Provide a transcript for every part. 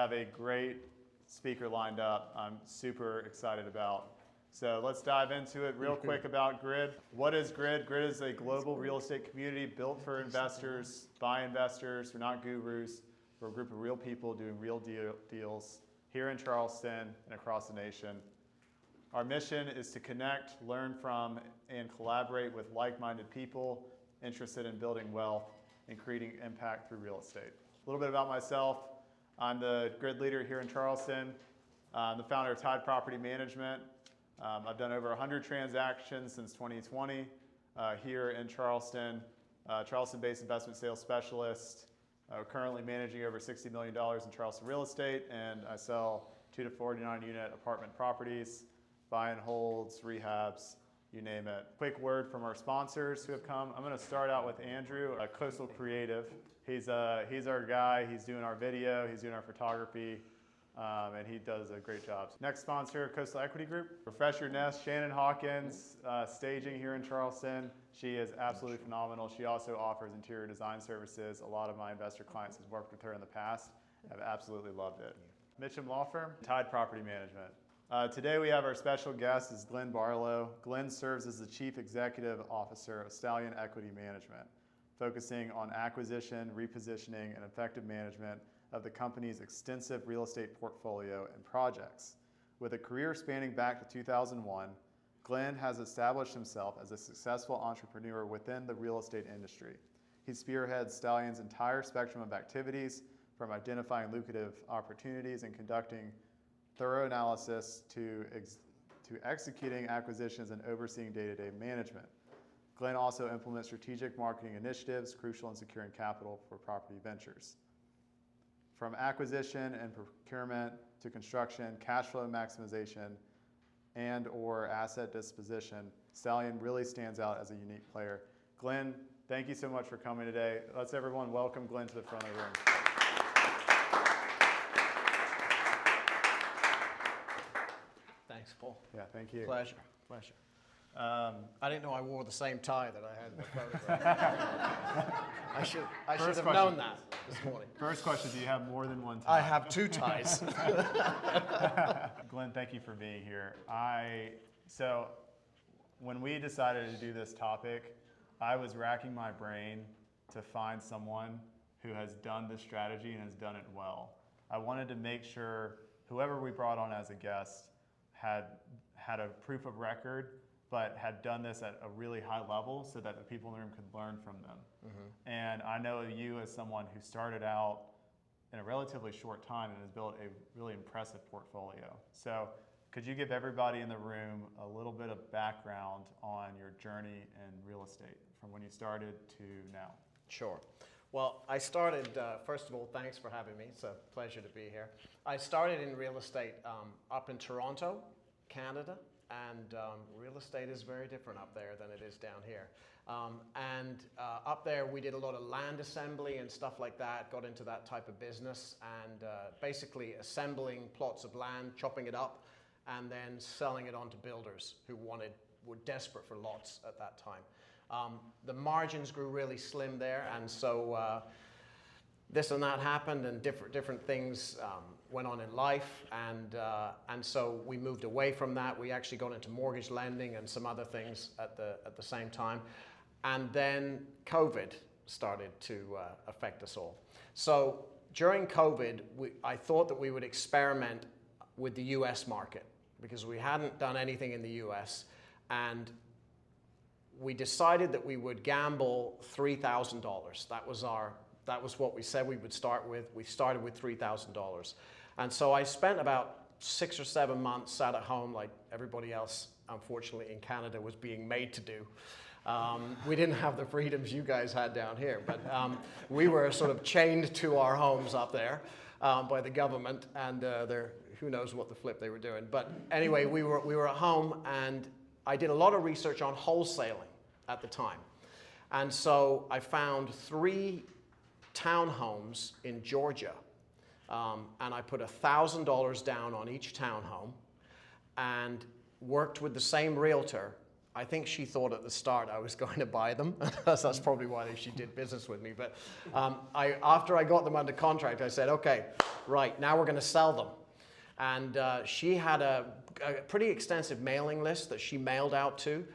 have a great speaker lined up I'm super excited about. So let's dive into it real quick about GRRRR. What is GRRRR? GRRRR is a global real estate community built for investors, by investors. We're not gurus. We're a group of real people doing real deals here in Charleston and across the nation. Our mission is to connect, learn from, and collaborate with like-minded people interested in building wealth and creating impact through real estate. A little bit about myself. I'm the GRRRR leader here in Charleston. I'm the founder of Tide Property Management. I've done over 100 transactions since 2020 here in Charleston, Charleston-based investment sales specialist. Currently managing over $60 million in Charleston real estate, and I sell 2 to 49 unit apartment properties, buy and holds, rehabs, you name it. Quick word from our sponsors who have come. I'm going to start out with Andrew, Coastal Creative. He's our guy. He's doing our video. He's doing our photography. And he does a great job. Next sponsor, Coastal Equity Group. Refresh Your Nest, Shannon Hawkins, staging here in Charleston. She is absolutely phenomenal. She also offers interior design services. A lot of my investor clients have worked with her in the past. I've absolutely loved it. Mitchum Law Firm, Tide Property Management. Today we have our special guest is Glenn Barlow. Glenn serves as the Chief Executive Officer of Stallion Equity Management, focusing on acquisition, repositioning, and effective management of the company's extensive real estate portfolio and projects. With a career spanning back to 2001, Glenn has established himself as a successful entrepreneur within the real estate industry. He spearheads Stallion's entire spectrum of activities, from identifying lucrative opportunities and conducting thorough analysis to executing acquisitions and overseeing day-to-day management. Glenn also implements strategic marketing initiatives crucial in securing capital for property ventures. From acquisition and procurement to construction, cash flow maximization, and/or asset disposition, Stallion really stands out as a unique player. Glenn, thank you so much for coming today. Let's everyone welcome Glenn to the front of the room. Thanks, Paul. Yeah, thank you. Pleasure. I didn't know I wore the same tie that I had in the photograph. I should have known that this morning. First question, do you have more than one tie? I have 2 ties. Glenn, thank you for being here. So when we decided to do this topic, I was racking my brain to find someone who has done this strategy and has done it well. I wanted to make sure whoever we brought on as a guest had a proof of record, but had done this at a really high level so that the people in the room could learn from them. Mm-hmm. And I know you as someone who started out in a relatively short time and has built a really impressive portfolio. So could you give everybody in the room a little bit of background on your journey in real estate from when you started to now? Sure. Well, I started, first of all, thanks for having me. It's a pleasure to be here. I started in real estate up in Toronto, Canada. And real estate is very different up there than it is down here. Up there we did a lot of land assembly and stuff like that, got into that type of business, and basically assembling plots of land, chopping it up, and then selling it on to builders who were desperate for lots at that time. The margins grew really slim there, and so this and that happened, and different things went on in life, and so we moved away from that. We actually got into mortgage lending and some other things at the same time, and then COVID started to affect us all. So during COVID, I thought that we would experiment with the U.S. market because we hadn't done anything in the U.S., and we decided that we would gamble $3,000. That was what we said we would start with. We started with $3,000. And so I spent about 6 or 7 months sat at home like everybody else, unfortunately, in Canada was being made to do. We didn't have the freedoms you guys had down here, but we were sort of chained to our homes up there by the government, and who knows what the flip they were doing. But anyway, we were at home, and I did a lot of research on wholesaling at the time. And so I found 3 townhomes in Georgia, and I put $1,000 down on each townhome and worked with the same realtor. I think she thought at the start I was going to buy them. That's probably why she did business with me. But after I got them under contract, I said, okay, right, now we're going to sell them. And she had a pretty extensive mailing list that she mailed out to,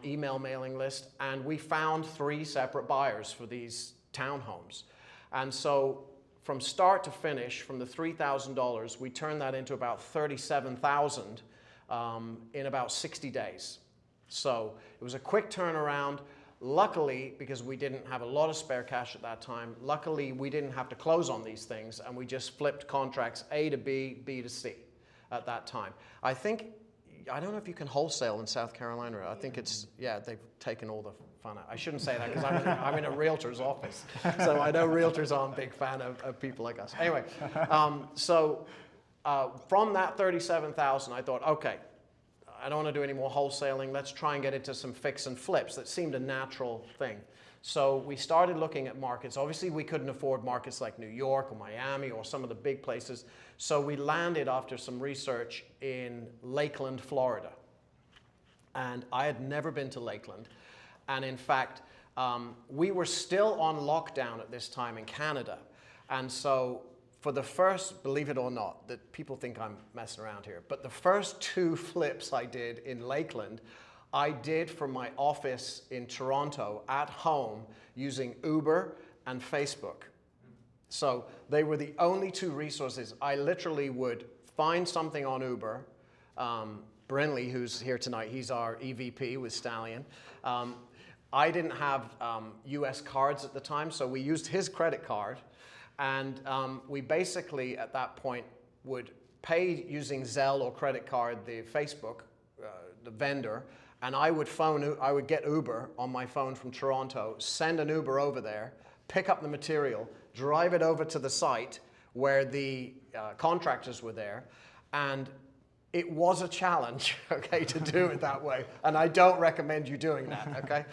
email mailing list, and we found 3 separate buyers for these townhomes. And so from start to finish, from the $3,000, we turned that into about $37,000 in about 60 days. So it was a quick turnaround. Luckily, because we didn't have a lot of spare cash at that time, luckily we didn't have to close on these things, and we just flipped contracts A to B, B to C at that time. I don't know if you can wholesale in South Carolina. I think it's, yeah, they've taken all the fun out. I shouldn't say that because I'm in a realtor's office. So I know realtors aren't a big fan of people like us. Anyway, from that $37,000, I thought, okay, I don't want to do any more wholesaling. Let's try and get into some fix and flips. That seemed a natural thing. So we started looking at markets. Obviously, we couldn't afford markets like New York or Miami or some of the big places. So we landed after some research in Lakeland, Florida. And I had never been to Lakeland. And in fact, we were still on lockdown at this time in Canada. And so for the first, believe it or not, that people think I'm messing around here, but the first 2 flips I did in Lakeland, I did from my office in Toronto at home using Uber and Facebook. So they were the only 2 resources. I literally would find something on Uber. Brinley, who's here tonight, he's our EVP with Stallion. I didn't have US cards at the time, so we used his credit card. And we basically, at that point, would pay using Zelle or credit card the Facebook, the vendor, and I would get Uber on my phone from Toronto, send an Uber over there, pick up the material, drive it over to the site where the contractors were there, and it was a challenge, okay, to do it that way. And I don't recommend you doing that, okay?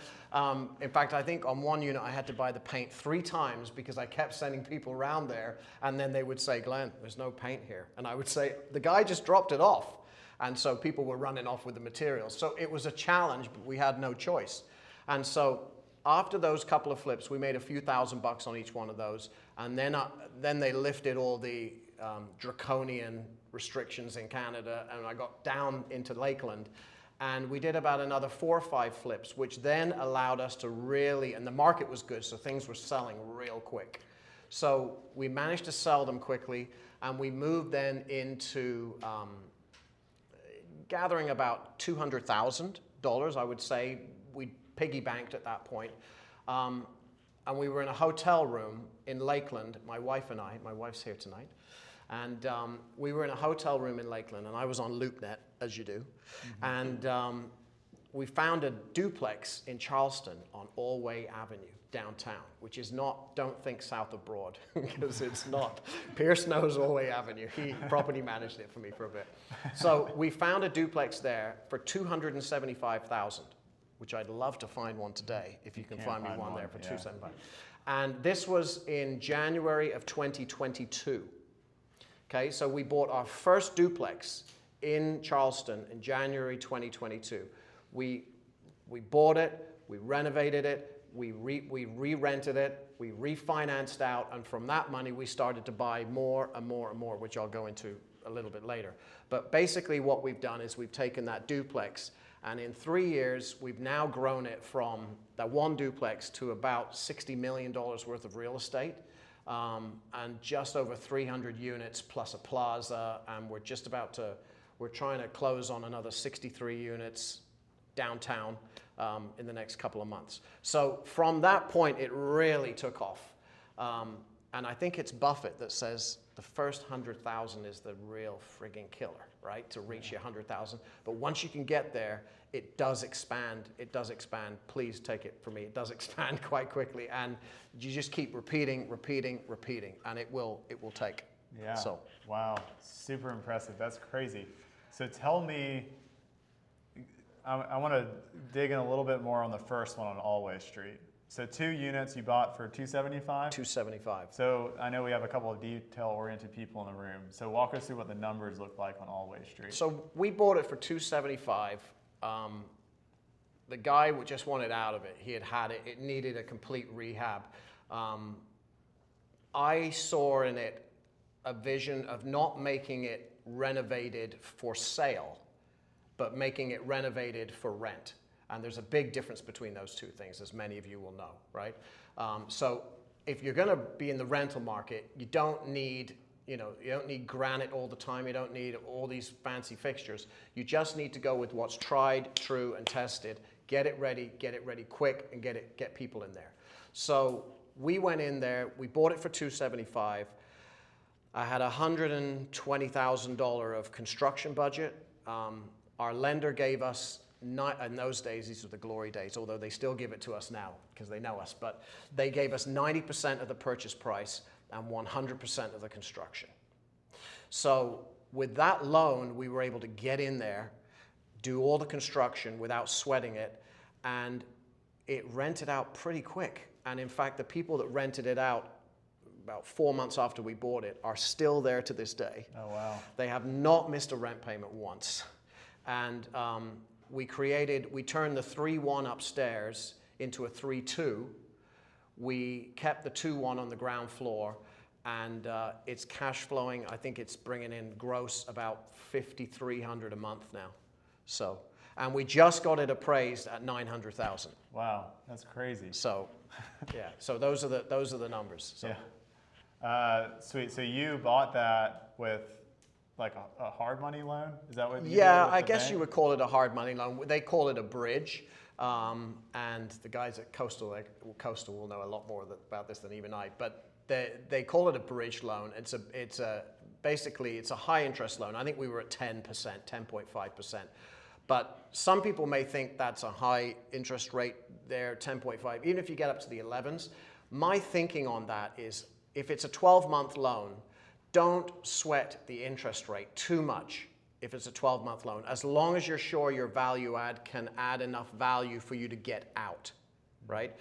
In fact, I think on one unit I had to buy the paint 3 times because I kept sending people around there, and then they would say, Glenn, there's no paint here. And I would say, the guy just dropped it off. And so people were running off with the materials. So it was a challenge, but we had no choice. And so after those couple of flips, we made a few $1,000 on each one of those. And then they lifted all the draconian restrictions in Canada, and I got down into Lakeland. And we did about another 4 or 5 flips, which then allowed us to really, and the market was good, so things were selling real quick. So we managed to sell them quickly, and we moved then into gathering about $200,000, I would say. We piggy banked at that point. And we were in a hotel room in Lakeland, my wife and I, my wife's here tonight. And we were in a hotel room in Lakeland, and I was on LoopNet, as you do. Mm-hmm. And we found a duplex in Charleston on Allway Avenue, downtown, which is not, don't think south of Broad, because it's not. Pierce knows Allway Avenue. He property managed it for me for a bit. So we found a duplex there for $275,000, which I'd love to find one today, if you can find me one there for $275,000. And this was in January of 2022. Okay, so we bought our first duplex in Charleston in January 2022. We bought it, we renovated it, we re-rented it, we refinanced out, and from that money we started to buy more and more and more, which I'll go into a little bit later. But basically what we've done is we've taken that duplex, and in 3 years we've now grown it from that one duplex to about $60 million worth of real estate. And just over 300 units plus a plaza, and we're trying to close on another 63 units downtown in the next couple of months. So from that point, it really took off. And I think it's Buffett that says the first 100,000 is the real frigging killer, right? To reach your 100,000. But once you can get there, it does expand. It does expand. Please take it from me. It does expand quite quickly. And you just keep repeating, and it will take. Yeah. So. Wow. Super impressive. That's crazy. So tell me, I want to dig in a little bit more on the first one on Allway Street. So 2 units you bought for $275,000? $275,000. So I know we have a couple of detail-oriented people in the room. So walk us through what the numbers look like on Allway Street. So we bought it for $275,000. the guy just wanted out of it. He had it. It needed a complete rehab. I saw in it a vision of not making it renovated for sale, but making it renovated for rent. And there's a big difference between those two things, as many of you will know, right? So if you're going to be in the rental market, you don't need granite all the time. You don't need all these fancy fixtures. You just need to go with what's tried, true, and tested. Get it ready quick, and get people in there. So we went in there. We bought it for $275. I had $120,000 of construction budget. Our lender gave us, in those days, these were the glory days, although they still give it to us now because they know us, but they gave us 90% of the purchase price and 100% of the construction. So with that loan, we were able to get in there, do all the construction without sweating it, and it rented out pretty quick. And in fact, the people that rented it out about 4 months after we bought it are still there to this day. Oh, wow. They have not missed a rent payment once. And we turned the 3-1 upstairs into a 3-2. We kept the 2-1 on the ground floor, and it's cash flowing. I think it's bringing in gross about $5,300 a month now. So, and we just got it appraised at $900,000. Wow, that's crazy. So, yeah. So those are the numbers. So. Yeah. Sweet. So you bought that with like a hard money loan? Is that what you did Yeah, with I the guess bank? you would call it a hard money loan. They call it a bridge. And the guys at Coastal will know a lot more about this than even I. But they call it a bridge loan. Basically it's a high interest loan. I think we were at 10%, 10.5%. But some people may think that's a high interest rate there, 10.5. Even if you get up to the 11s, my thinking on that is if it's a 12-month loan, don't sweat the interest rate too much if it's a 12-month loan, as long as you're sure your value add can add enough value for you to get out, right?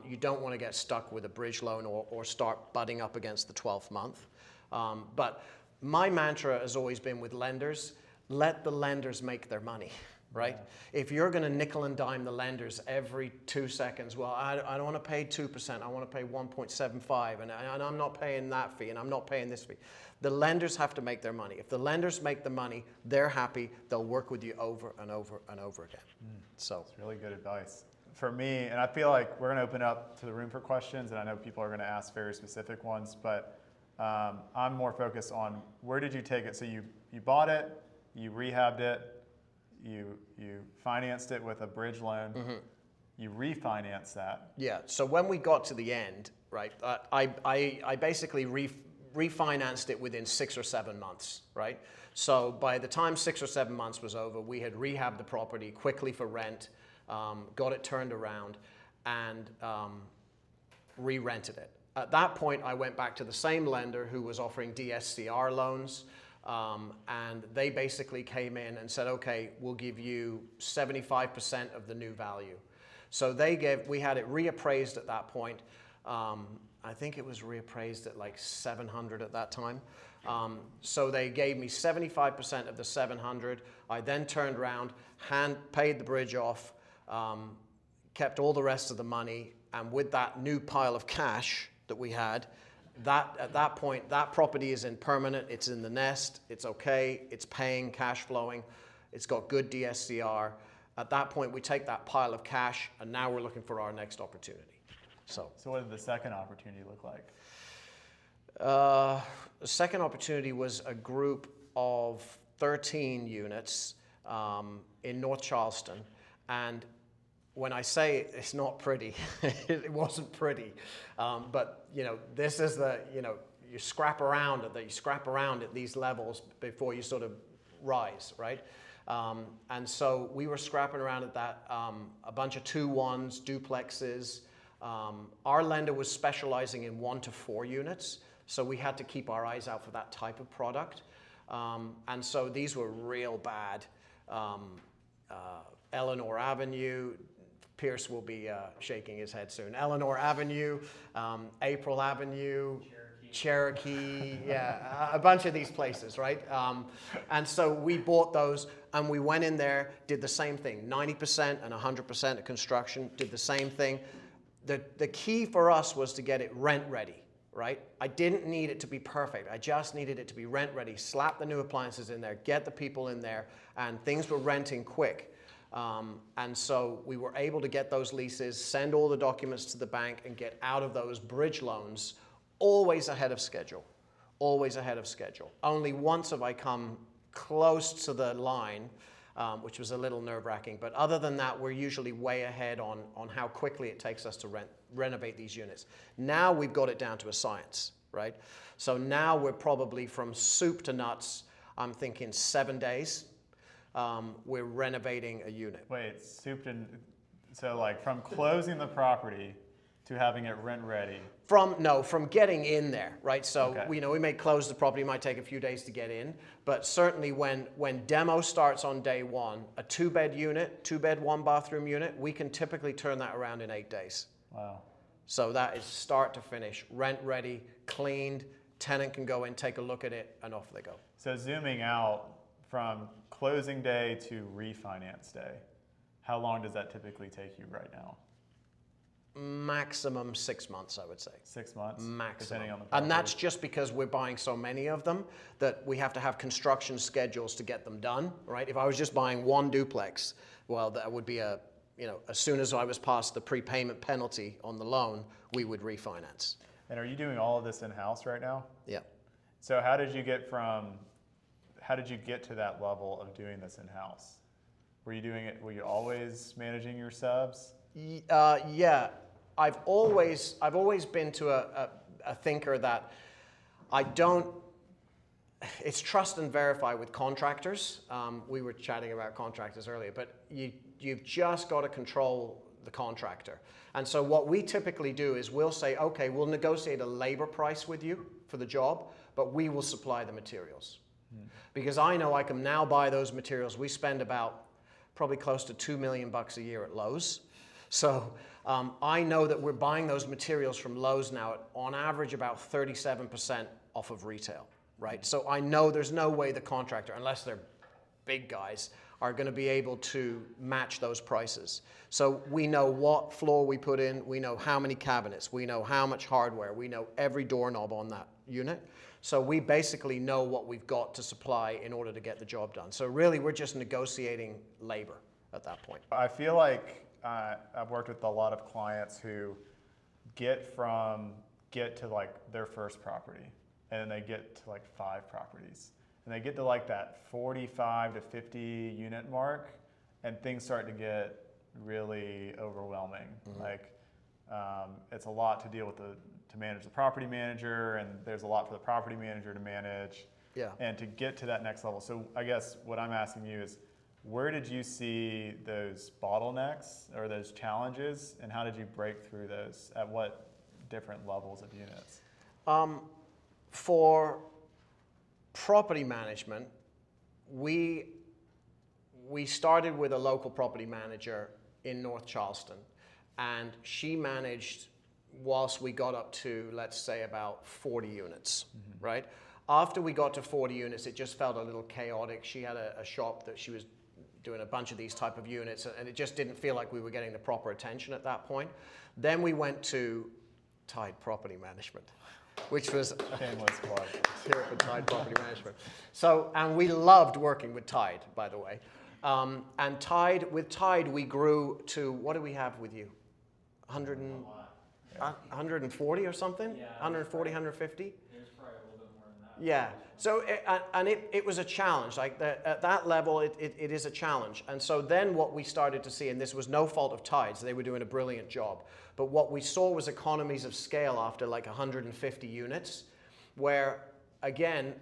You don't want to get stuck with a bridge loan or start butting up against the 12th month. But my mantra has always been with lenders, let the lenders make their money, right? Yeah. If you're going to nickel and dime the lenders every 2 seconds, well, I don't want to pay 2%, I want to pay 1.75, and I'm not paying that fee, and I'm not paying this fee. The lenders have to make their money. If the lenders make the money, they're happy, they'll work with you over and over and over again. So it's really good advice. For me, and I feel like we're going to open up to the room for questions, and I know people are going to ask very specific ones, but I'm more focused on where did you take it? So you bought it, you rehabbed it, you financed it with a bridge loan, you refinanced that. Yeah, so when we got to the end, right, I basically refinanced it within 6 or 7 months, right? So by the time 6 or 7 months was over, we had rehabbed the property quickly for rent, got it turned around, and re-rented it. At that point, I went back to the same lender who was offering DSCR loans, and they basically came in and said, okay, we'll give you 75% of the new value. So we had it reappraised at that point. I think it was reappraised at like 700 at that time. So they gave me 75% of the 700. I then turned around, paid the bridge off, kept all the rest of the money, and with that new pile of cash that we had, at that point, that property is in permanent, it's in the nest, it's okay, it's paying, cash flowing, it's got good DSCR. At that point, we take that pile of cash, and now we're looking for our next opportunity. So what did the second opportunity look like? The second opportunity was a group of 13 units in North Charleston, and when I say it's not pretty, it wasn't pretty, but this is you scrap around at these levels before you sort of rise, right? And so we were scrapping around at that, a bunch of 2-1s, duplexes. Our lender was specializing in 1 to 4 units, so we had to keep our eyes out for that type of product. And so these were real bad. Eleanor Avenue, Pierce will be shaking his head soon. Eleanor Avenue, April Avenue, Cherokee, yeah, a bunch of these places, right? And so we bought those and we went in there, did the same thing, 90% and 100% of construction, did the same thing. The key for us was to get it rent ready, right? I didn't need it to be perfect. I just needed it to be rent ready. Slap the new appliances in there, get the people in there, and things were renting quick. And so we were able to get those leases, send all the documents to the bank, and get out of those bridge loans always ahead of schedule. Always ahead of schedule. Only once have I come close to the line, which was a little nerve-wracking. But other than that, we're usually way ahead on how quickly it takes us to renovate these units. Now we've got it down to a science, right? So now we're probably from soup to nuts, I'm thinking 7 days. We're renovating a unit. Wait, so like from closing the property to having it rent ready. From getting in there, right? So Okay. we may close the property, it might take a few days to get in, but certainly when demo starts on day one, a 2-bed unit, 2-bed, 1-bathroom unit, we can typically turn that around in 8 days. Wow. So that is start to finish, rent ready, cleaned, tenant can go in, take a look at it, and off they go. So zooming out from closing day to refinance day, how long does that typically take you right now? Maximum 6 months, I would say. 6 months? Maximum. Depending on the property. And that's just because we're buying so many of them that we have to have construction schedules to get them done, right? If I was just buying one duplex, well, that would be as soon as I was past the prepayment penalty on the loan, we would refinance. And are you doing all of this in-house right now? Yeah. So how did you get to that level of doing this in-house? Were you always managing your subs? Yeah. I've always been to a thinker that it's trust and verify with contractors. We were chatting about contractors earlier, but you've just got to control the contractor. And so what we typically do is we'll say, okay, we'll negotiate a labor price with you for the job, but we will supply the materials. Because I know I can now buy those materials. We spend about probably close to $2 million a year at Lowe's. So I know that we're buying those materials from Lowe's now at, on average, about 37% off of retail, right? So I know there's no way the contractor, unless they're big guys, are going to be able to match those prices. So we know what floor we put in, we know how many cabinets, we know how much hardware, we know every doorknob on that unit. So we basically know what we've got to supply in order to get the job done. So really, we're just negotiating labor at that point. I feel like I've worked with a lot of clients who get to like their first property, and then they get to like 5 properties, and they get to like that 45 to 50 unit mark, and things start to get really overwhelming. Mm-hmm. Like it's a lot to deal with to manage the property manager, and there's a lot for the property manager to manage. Yeah. And to get to that next level. So I guess what I'm asking you is, where did you see those bottlenecks or those challenges, and how did you break through those? At what different levels of units? For property management, we started with a local property manager in North Charleston, and she managed whilst we got up to, let's say, about 40 units, right? After we got to 40 units, it just felt a little chaotic. She had a shop that she was doing a bunch of these type of units, and it just didn't feel like we were getting the proper attention at that point. Then we went to Tide Property Management, which was Shameless plug. here for Tide Property Management. So, and we loved working with Tide, by the way. And with Tide, we grew to, what do we have with you? 140 or something? Yeah, 140, 150? There's probably a little bit more than that. Yeah, so it was a challenge. Like at that level, it is a challenge. And so then what we started to see, and this was no fault of Tides, they were doing a brilliant job. But what we saw was economies of scale after like 150 units, where again,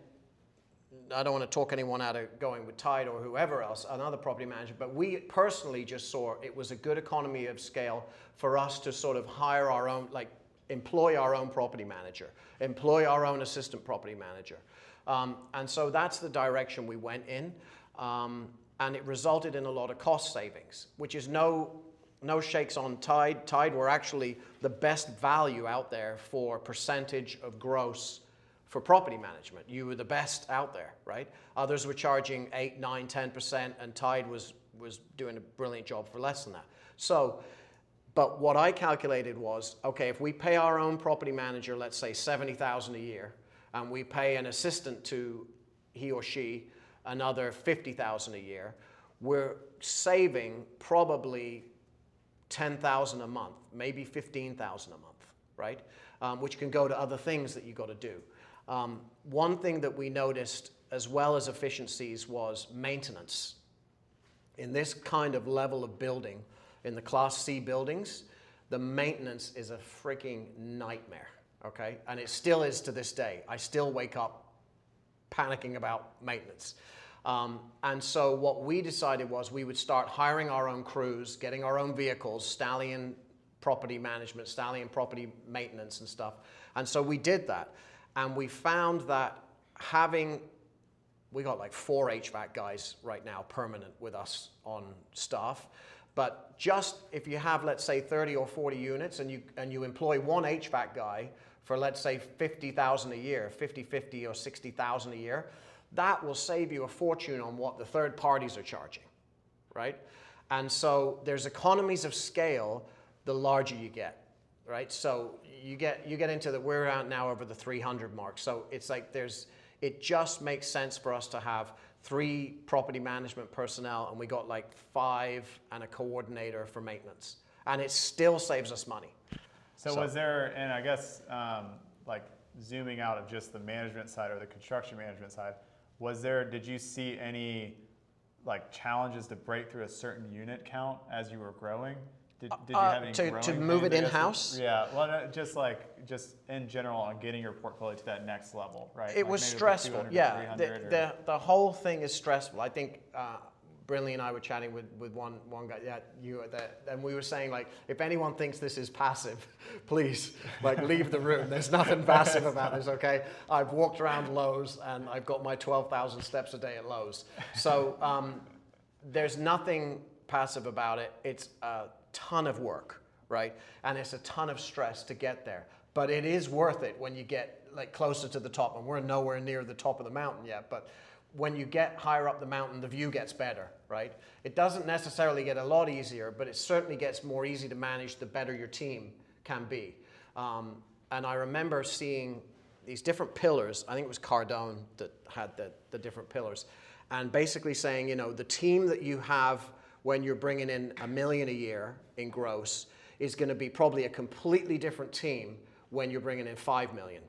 I don't want to talk anyone out of going with Tide or whoever else, another property manager, but we personally just saw it was a good economy of scale for us to sort of hire our own, like employ our own property manager, employ our own assistant property manager. And so that's the direction we went in. And it resulted in a lot of cost savings, which is no no shakes on Tide. Tide were actually the best value out there for percentage of gross for property management. You were the best out there, right? Others were charging 8, 9, 10%, and Tide was doing a brilliant job for less than that. So, but what I calculated was, okay, if we pay our own property manager, let's say $70,000 a year, and we pay an assistant to he or she another $50,000 a year, we're saving probably $10,000 a month, maybe $15,000 a month, right? Which can go to other things that you got to do. One thing that we noticed, as well as efficiencies, was maintenance. In this kind of level of building, in the Class C buildings, the maintenance is a freaking nightmare, okay? And it still is to this day. I still wake up panicking about maintenance. And so what we decided was we would start hiring our own crews, getting our own vehicles, Stallion property management, Stallion property maintenance and stuff. And so we did that. And we found that we got like 4 HVAC guys right now permanent with us on staff. But just if you have, let's say, 30 or 40 units and you employ one HVAC guy for, let's say, $50,000 a year, $50 or $60,000 a year, that will save you a fortune on what the third parties are charging, right? And so there's economies of scale the larger you get, right? So you get into that we're out now over the 300 mark. So it's like it just makes sense for us to have 3 property management personnel, and we got like 5 and a coordinator for maintenance, and it still saves us money. So was there, and I guess like zooming out of just the management side or the construction management side, did you see any like challenges to break through a certain unit count as you were growing? Did you have any to move it in-house? Yeah, well, just in general on getting your portfolio to that next level, right? It was stressful, yeah. The whole thing is stressful. I think Brinley and I were chatting with one guy, and we were saying, like, if anyone thinks this is passive, please, like, leave the room. There's nothing passive about this, okay? I've walked around Lowe's, and I've got my 12,000 steps a day at Lowe's. So there's nothing passive about it. It's a ton of work, right? And it's a ton of stress to get there. But it is worth it when you get like closer to the top, and we're nowhere near the top of the mountain yet, but when you get higher up the mountain, the view gets better, right? It doesn't necessarily get a lot easier, but it certainly gets more easy to manage the better your team can be. And I remember seeing these different pillars. I think it was Cardone that had the different pillars, and basically saying, you know, the team that you have when you're bringing in $1 million a year in gross is going to be probably a completely different team when you're bringing in $5 million.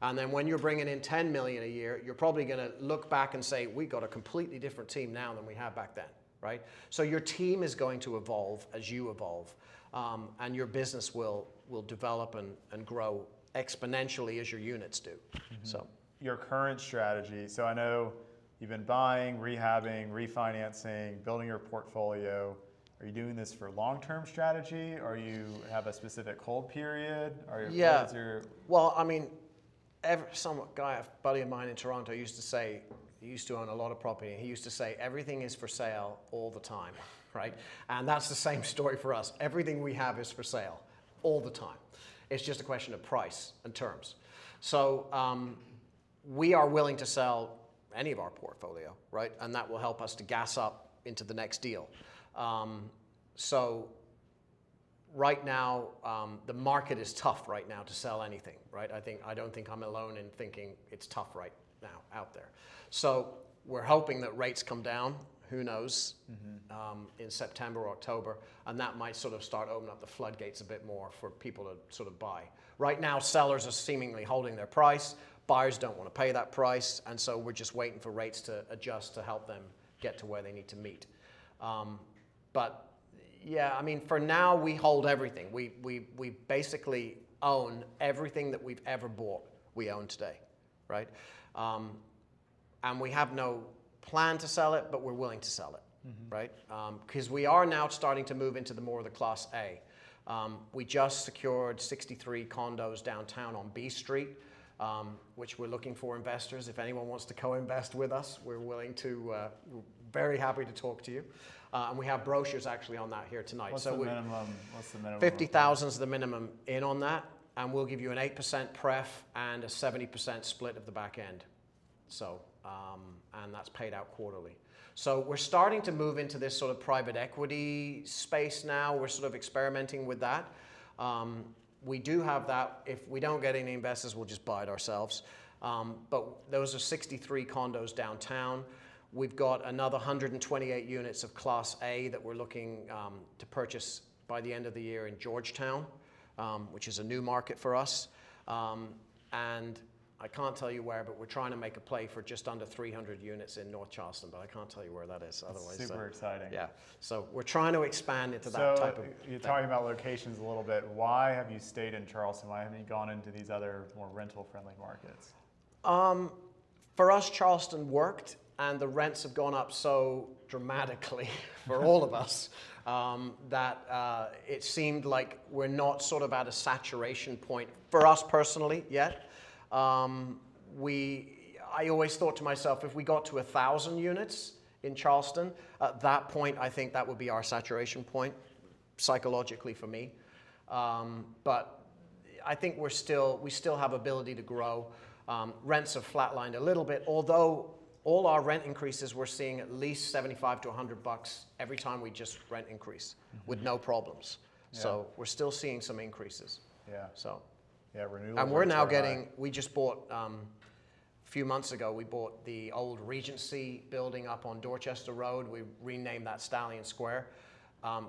And then when you're bringing in $10 million a year, you're probably going to look back and say, we got a completely different team now than we had back then, right? So your team is going to evolve as you evolve, and your business will develop and grow exponentially as your units do. Mm-hmm. So your current strategy, so I know you've been buying, rehabbing, refinancing, building your portfolio. Are you doing this for long-term strategy, or you have a specific hold period? Yeah. Well, I mean, a buddy of mine in Toronto used to say, he used to own a lot of property, and he used to say, everything is for sale all the time, right? And that's the same story for us. Everything we have is for sale all the time. It's just a question of price and terms. So we are willing to sell any of our portfolio, right? And that will help us to gas up into the next deal. So right now, the market is tough right now to sell anything, right? I don't think I'm alone in thinking it's tough right now out there. So we're hoping that rates come down, who knows, in September or October, and that might sort of start opening up the floodgates a bit more for people to sort of buy. Right now, sellers are seemingly holding their price. Buyers don't want to pay that price, and so we're just waiting for rates to adjust to help them get to where they need to meet. But yeah, I mean, for now, we hold everything. We basically own everything that we've ever bought, we own today, right? And we have no plan to sell it, but we're willing to sell it, right? Because we are now starting to move into more of the Class A. We just secured 63 condos downtown on B Street, which we're looking for investors. If anyone wants to co-invest with us, we're willing to very happy to talk to you. And we have brochures actually on that here tonight. What's so the minimum? What's the minimum? 50,000 is the minimum in on that, and we'll give you an 8% pref and a 70% split of the back end. So, and that's paid out quarterly. So we're starting to move into this sort of private equity space now. We're sort of experimenting with that. We do have that. If we don't get any investors, we'll just buy it ourselves. But those are 63 condos downtown. We've got another 128 units of Class A that we're looking to purchase by the end of the year in Georgetown, which is a new market for us. And I can't tell you where, but we're trying to make a play for just under 300 units in North Charleston, but I can't tell you where that is otherwise. Super exciting. Yeah, so we're trying to expand into that type of you're thing. talking about locations a little bit. Why have you stayed in Charleston? Why haven't you gone into these other more rental-friendly markets? For us, Charleston worked, and the rents have gone up so dramatically for all of us that it seemed like we're not sort of at a saturation point for us personally yet. I always thought to myself, if we got to 1,000 units in Charleston, at that point, I think that would be our saturation point, psychologically for me. But I think we still have ability to grow. Rents have flatlined a little bit, although all our rent increases, we're seeing at least $75 to $100 every time we just rent increase with no problems. Yeah. So we're still seeing some increases. Yeah. So. Yeah, renewal. And we're now getting, we just bought, a few months ago, we bought the old Regency building up on Dorchester Road. We renamed that Stallion Square.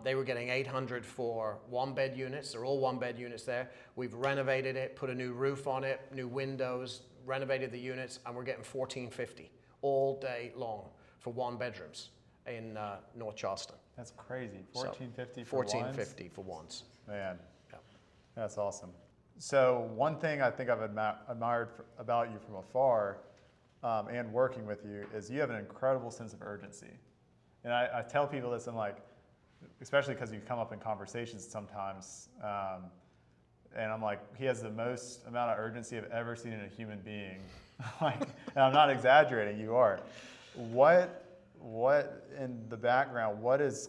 They were getting 800 for one-bed units. They're all one-bed units there. We've renovated it, put a new roof on it, new windows, renovated the units, and we're getting $1,450 all day long for one bedrooms in North Charleston. That's crazy. $1,450 for $1,450 for ones. Man, yeah. That's awesome. So one thing I think I've admired about you from afar and working with you is you have an incredible sense of urgency. And I tell people this, I'm like, especially because you come up in conversations sometimes, and I'm like, he has the most amount of urgency I've ever seen in a human being. Like, and I'm not exaggerating, you are. What in the background, what is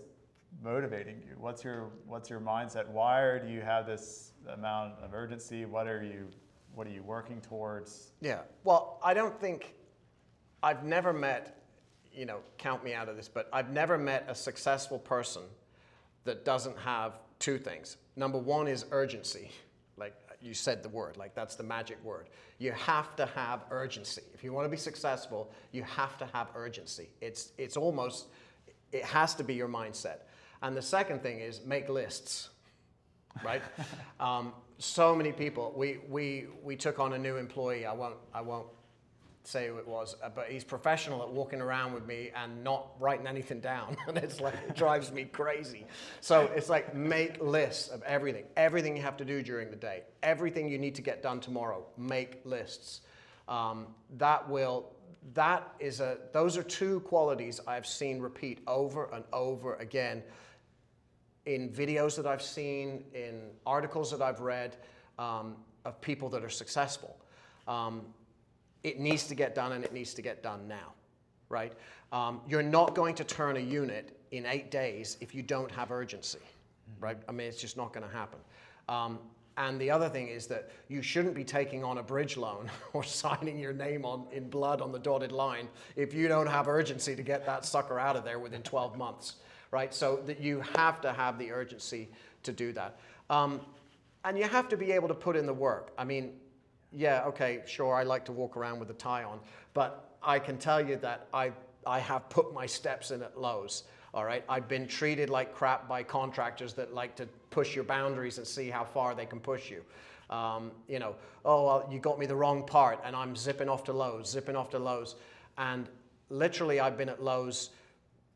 motivating you? What's your mindset? Why do you have this amount of urgency? What are you working towards? Yeah, well, I don't think, I've never met, count me out of this, but I've never met a successful person that doesn't have two things. Number one is urgency. Like you said the word, like that's the magic word. You have to have urgency. If you want to be successful, you have to have urgency. It's almost, it has to be your mindset. And the second thing is make lists, right? So many people, we took on a new employee. I won't say who it was, but he's professional at walking around with me and not writing anything down. And it's like, it drives me crazy. So it's like, make lists of everything you have to do during the day, everything you need to get done tomorrow, make lists. Those are two qualities I've seen repeat over and over again in videos that I've seen, in articles that I've read of people that are successful. It needs to get done, and it needs to get done now, right? You're not going to turn a unit in 8 days if you don't have urgency, right? I mean, it's just not going to happen. And the other thing is that you shouldn't be taking on a bridge loan or signing your name in blood on the dotted line if you don't have urgency to get that sucker out of there within 12 months, right? So that you have to have the urgency to do that. And you have to be able to put in the work. I mean, yeah, okay, sure, I like to walk around with a tie on, but I can tell you that I have put my steps in at Lowe's, all right? I've been treated like crap by contractors that like to push your boundaries and see how far they can push you. Oh, well, you got me the wrong part, and I'm zipping off to Lowe's. And literally, I've been at Lowe's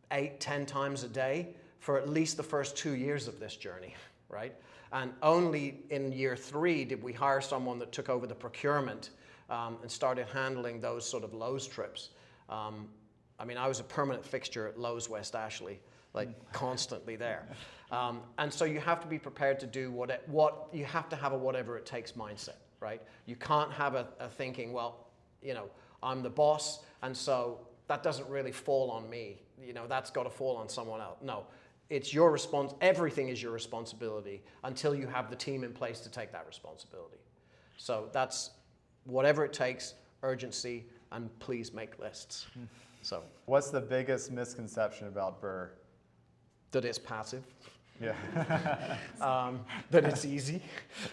8-10 times a day for at least the first 2 years of this journey, right? And only in year 3 did we hire someone that took over the procurement and started handling those sort of Lowe's trips. I mean, I was a permanent fixture at Lowe's West Ashley, like constantly there. And so you have to be prepared to do what you have to have a whatever it takes mindset, right? You can't have a thinking, well, I'm the boss, and so that doesn't really fall on me. You know, that's got to fall on someone else. No, it's your everything is your responsibility until you have the team in place to take that responsibility. So that's whatever it takes, urgency, and please make lists. So What's the biggest misconception about BRRRR? that it's passive, Yeah. that it's easy,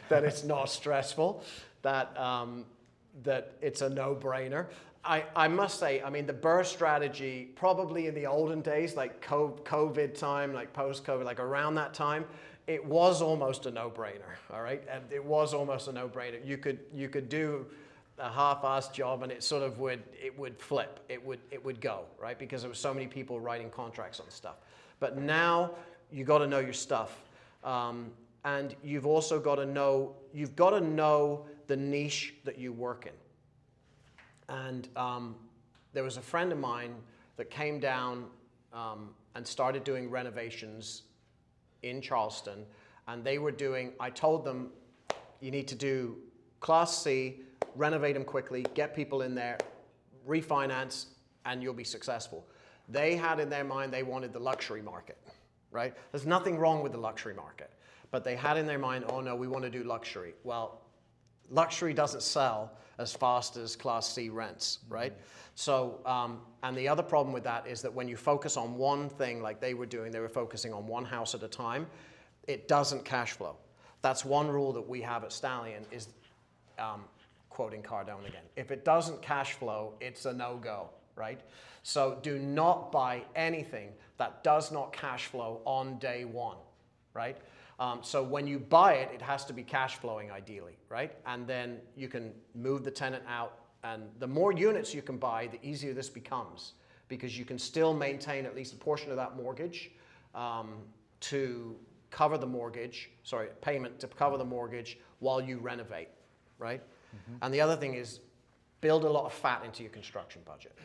that it's not stressful, that that it's a no-brainer. I must say, I mean, the BRRRR strategy, probably in the olden days, like COVID time, like post-COVID, like around that time, it was almost a no-brainer, all right? And it was almost a no-brainer. You could do a half-assed job and it sort of would flip, it would go, right? Because there were so many people writing contracts on stuff. But now you got to know your stuff. And you've also got to know, the niche that you work in. And there was a friend of mine that came down and started doing renovations in Charleston. And they were doing, I told them, you need to do Class C, renovate them quickly, get people in there, refinance, and you'll be successful. They had in their mind they wanted the luxury market, right? There's nothing wrong with the luxury market. But they had in their mind, oh no, we want to do luxury. Well, luxury doesn't sell as fast as Class C rents, right? So, and the other problem with that is that when you focus on one thing like they were doing, they were focusing on one house at a time, it doesn't cash flow. That's one rule that we have at Stallion is, quoting Cardone again, if it doesn't cash flow, it's a no-go, right? So do not buy anything that does not cash flow on day one, right? So when you buy it, it has to be cash flowing ideally, right? And then you can move the tenant out, and the more units you can buy, the easier this becomes because you can still maintain at least a portion of that mortgage to cover the mortgage, payment to cover the mortgage while you renovate, right? Mm-hmm. And the other thing is build a lot of fat into your construction budget.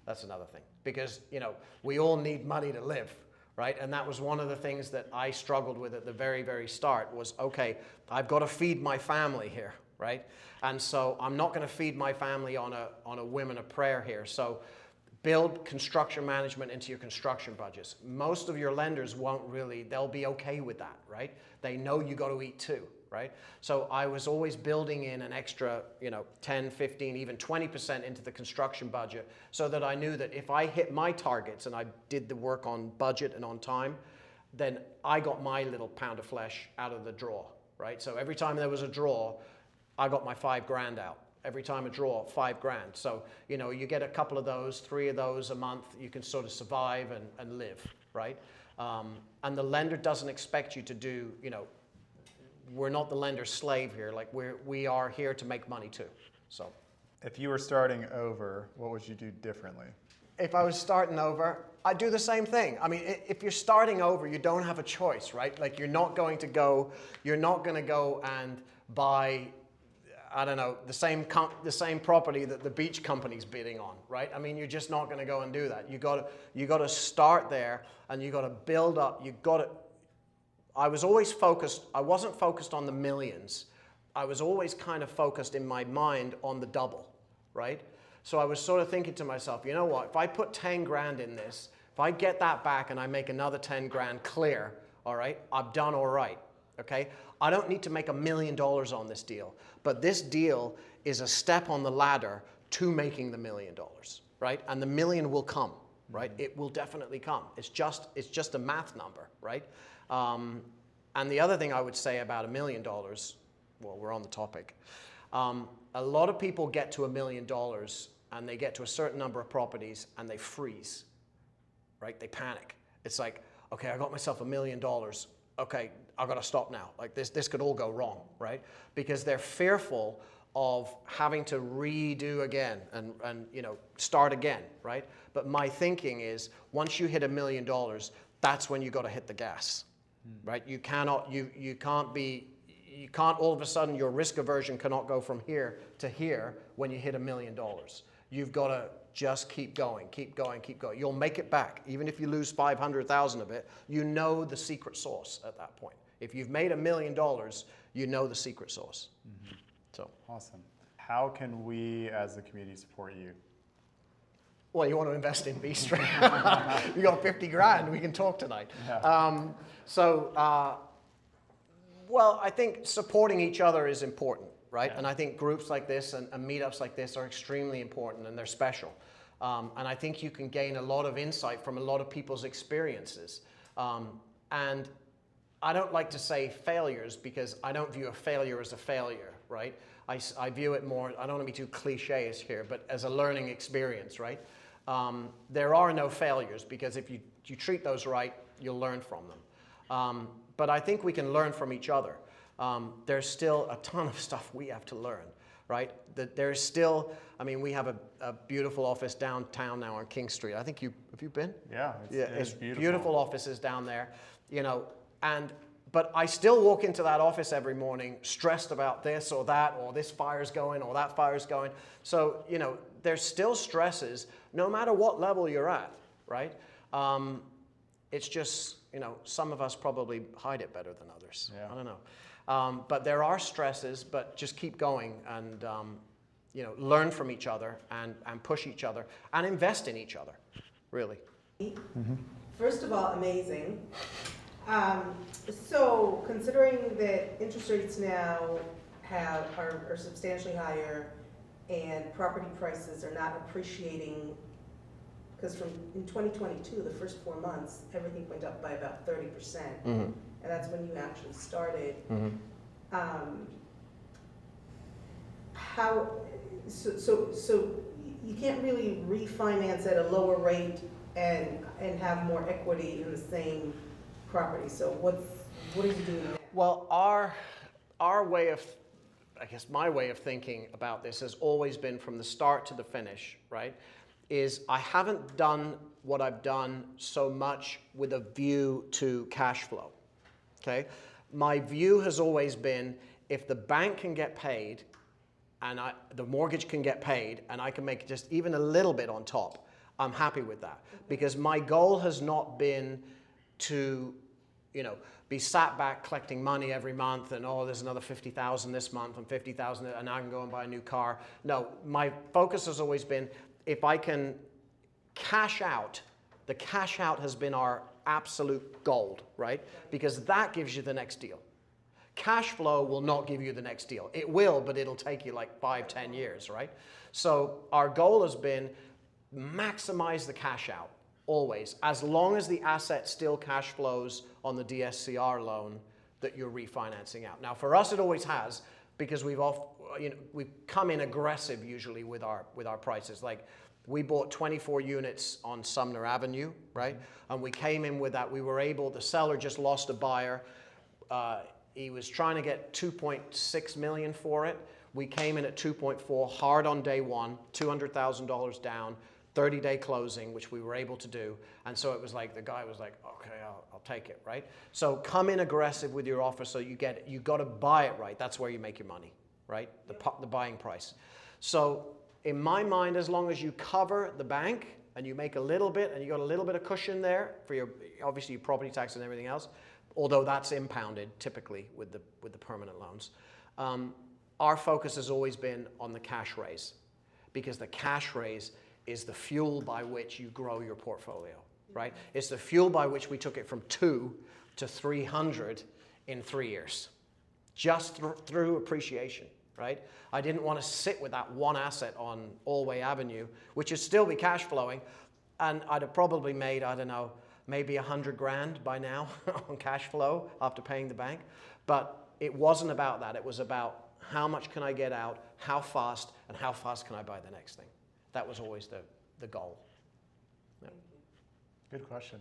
That's another thing because, you know, we all need money to live. Right? And that was one of the things that I struggled with at the very, very start was, okay, I've got to feed my family here, right? And so I'm not going to feed my family on a whim and a prayer here. So build construction management into your construction budgets. Most of your lenders won't really, they'll be okay with that, right? They know you got to eat too, right? So I was always building in an extra, 10, 15, even 20% into the construction budget so that I knew that if I hit my targets and I did the work on budget and on time, then I got my little pound of flesh out of the draw, right? So every time there was a draw, I got my $5,000 out. Every time a draw, $5,000. So, you get a couple of those, 3 of those a month, you can sort of survive and live, right? And the lender doesn't expect you to do, we're not the lender's slave here. Like we are here to make money too. So, if you were starting over, what would you do differently? If I was starting over, I'd do the same thing. I mean, if you're starting over, you don't have a choice, right? Like you're not going to go and buy, I don't know, the same property that the beach company's bidding on, right? I mean, you're just not going to go and do that. You got to start there, and you got to build up. I was always focused. I wasn't focused on the millions. I was always kind of focused in my mind on the double, right? So I was sort of thinking to myself, you know what? If I put 10 grand in this, if I get that back and I make another 10 grand clear, all right, I've done all right. Okay, I don't need to make $1 million on this deal, but this deal is a step on the ladder to making the $1 million, right? And the million will come, right? It will definitely come. It's just a math number, right? And the other thing I would say about $1 million, well, we're on the topic. A lot of people get to $1 million and they get to a certain number of properties and they freeze, right? They panic. It's like, okay, I got myself $1 million. Okay, I've got to stop now. Like this could all go wrong, right? Because they're fearful of having to redo again and start again, right? But my thinking is once you hit $1 million, that's when you got to hit the gas, right? You can't all of a sudden, your risk aversion cannot go from here to here when you hit $1 million. You've got to just keep going, keep going, keep going. You'll make it back. Even if you lose 500,000 of it, you know the secret sauce at that point. If you've made $1 million, you know the secret sauce. So awesome. How can we as a community support you? Well, you want to invest in B Street. You got 50 grand, we can talk tonight. Yeah. Well, I think supporting each other is important, right? Yeah. And I think groups like this and meetups like this are extremely important, and they're special. And I think you can gain a lot of insight from a lot of people's experiences. And I don't like to say failures because I don't view a failure as a failure, right? I view it more, I don't want to be too cliché here, but as a learning experience, right? There are no failures because if you treat those right, you'll learn from them. But I think we can learn from each other. There's still a ton of stuff we have to learn, right? There's still, I mean, we have a beautiful office downtown now on King Street. I think have you been? Yeah, it's beautiful. Beautiful offices down there, you know, but I still walk into that office every morning stressed about this or that, or this fire's going, or that fire's going. So, you know, there's still stresses no matter what level you're at, right? It's just, you know, some of us probably hide it better than others. Yeah. I don't know. But there are stresses, but just keep going and, you know, learn from each other and push each other and invest in each other, really. Mm-hmm. First of all, amazing. So considering that interest rates now are substantially higher and property prices are not appreciating, because in 2022, the first 4 months, everything went up by about 30%, Mm-hmm. and that's when you actually started. Mm-hmm. So you can't really refinance at a lower rate and have more equity in the same property. So what are you doing now? Well, our way of, I guess my way of thinking about this has always been from the start to the finish, right? Is I haven't done what I've done so much with a view to cash flow, okay? My view has always been if the bank can get paid and the mortgage can get paid and I can make just even a little bit on top, I'm happy with that. Because my goal has not been to, you know, be sat back collecting money every month and, oh, there's another 50,000 this month and 50,000 and I can go and buy a new car. No, my focus has always been if I can cash out, the cash out has been our absolute gold, right? Because that gives you the next deal. Cash flow will not give you the next deal. It will, but it'll take you like 5-10 years, right? So our goal has been maximize the cash out, always, as long as the asset still cash flows on the DSCR loan that you're refinancing out. Now, for us, it always has, because we've come in aggressive usually with our prices. Like we bought 24 units on Sumner Avenue, right? And we came in with that. We were able, the seller just lost a buyer. He was trying to get 2.6 million for it. We came in at 2.4, hard on day one, $200,000 down, 30-day closing, which we were able to do. And so it was like, the guy was like, okay, I'll take it, right? So come in aggressive with your offer so you got to buy it right. That's where you make your money, right? The buying price. So in my mind, as long as you cover the bank and you make a little bit and you got a little bit of cushion there for your, obviously your property tax and everything else, although that's impounded typically with the permanent loans, our focus has always been on the cash raise, because the cash raise is the fuel by which you grow your portfolio, right? It's the fuel by which we took it from 2 to 300 in 3 years, just through appreciation, right? I didn't want to sit with that one asset on Allway Avenue, which would still be cash flowing, and I'd have probably made, I don't know, maybe 100 grand by now on cash flow after paying the bank. But it wasn't about that. It was about how much can I get out, how fast, and how fast can I buy the next thing. That was always the goal. Yeah. Good question.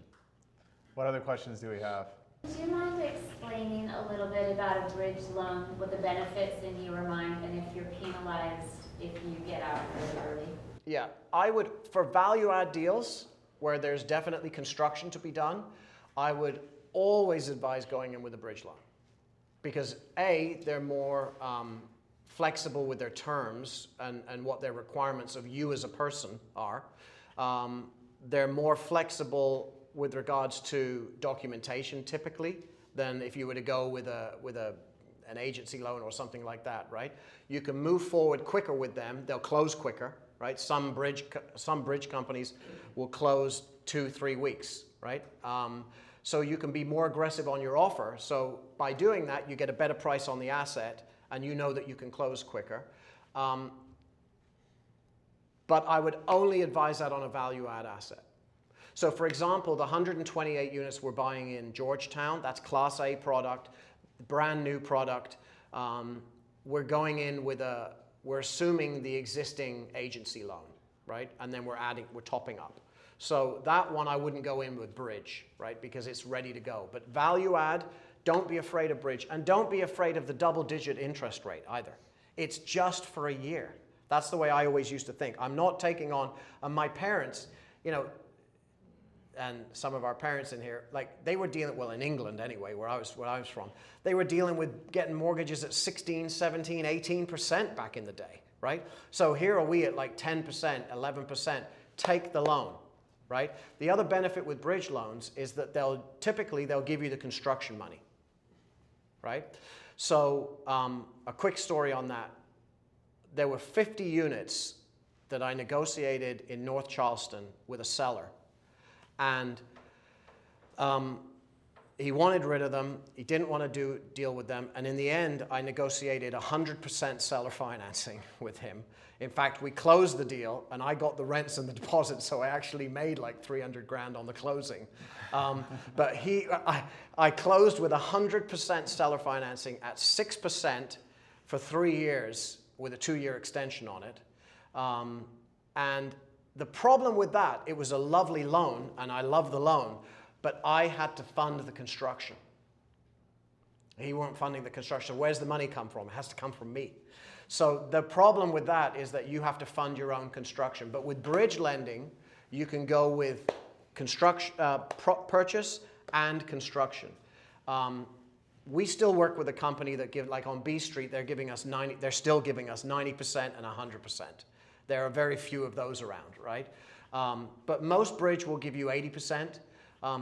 What other questions do we have? Do you mind explaining a little bit about a bridge loan, what the benefits in your mind, and if you're penalized if you get out really early? Yeah, I would, for value add deals where there's definitely construction to be done, I would always advise going in with a bridge loan. Because A, they're more flexible with their terms and what their requirements of you as a person are. They're more flexible with regards to documentation typically than if you were to go with an agency loan or something like that, right? You can move forward quicker with them. They'll close quicker, right? Some bridge companies will close 2-3 weeks, right? So you can be more aggressive on your offer. So by doing that, you get a better price on the asset, and you know that you can close quicker. But I would only advise that on a value-add asset. So for example, the 128 units we're buying in Georgetown, that's Class A product, brand new product. We're going in with we're assuming the existing agency loan, right? And then we're topping up. So that one I wouldn't go in with bridge, right? Because it's ready to go. But value add, don't be afraid of bridge. And don't be afraid of the double-digit interest rate either. It's just for a year. That's the way I always used to think. I'm not taking on, my parents, you know, and some of our parents in here, like they were dealing, well in England anyway, where I was from, they were dealing with getting mortgages at 16, 17, 18% back in the day, right? So here are we at like 10%, 11%, take the loan, right? The other benefit with bridge loans is that they'll give you the construction money, right? So a quick story on that. There were 50 units that I negotiated in North Charleston with a seller. And he wanted rid of them. He didn't want to deal with them. And in the end, I negotiated 100% seller financing with him. In fact, we closed the deal, and I got the rents and the deposit, so I actually made like 300 grand on the closing. But I closed with 100% seller financing at 6% for 3 years with a 2-year extension on it. And the problem with that, it was a lovely loan, and I love the loan, but I had to fund the construction. He weren't funding the construction. Where's the money come from? It has to come from me. So the problem with that is that you have to fund your own construction. But with bridge lending, you can go with construction, purchase and construction. We still work with a company that like on B Street, they're still giving us 90% and 100%. There are very few of those around, right? But most bridge will give you 80%,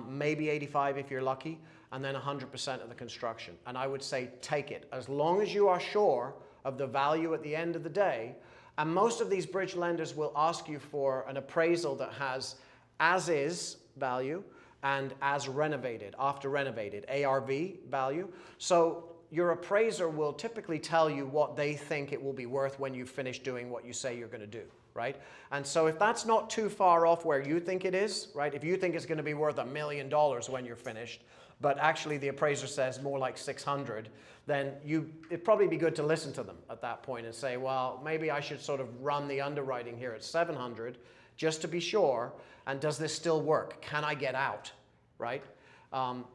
maybe 85 if you're lucky, and then 100% of the construction. And I would say take it, as long as you are sure of the value at the end of the day. And most of these bridge lenders will ask you for an appraisal that has as-is value and as renovated, after renovated, ARV value. So your appraiser will typically tell you what they think it will be worth when you finish doing what you say you're going to do, right? And so if that's not too far off where you think it is, right? If you think it's going to be worth $1 million when you're finished, but actually the appraiser says more like 600, then it'd probably be good to listen to them at that point and say, well, maybe I should sort of run the underwriting here at 700 just to be sure, and does this still work? Can I get out, right?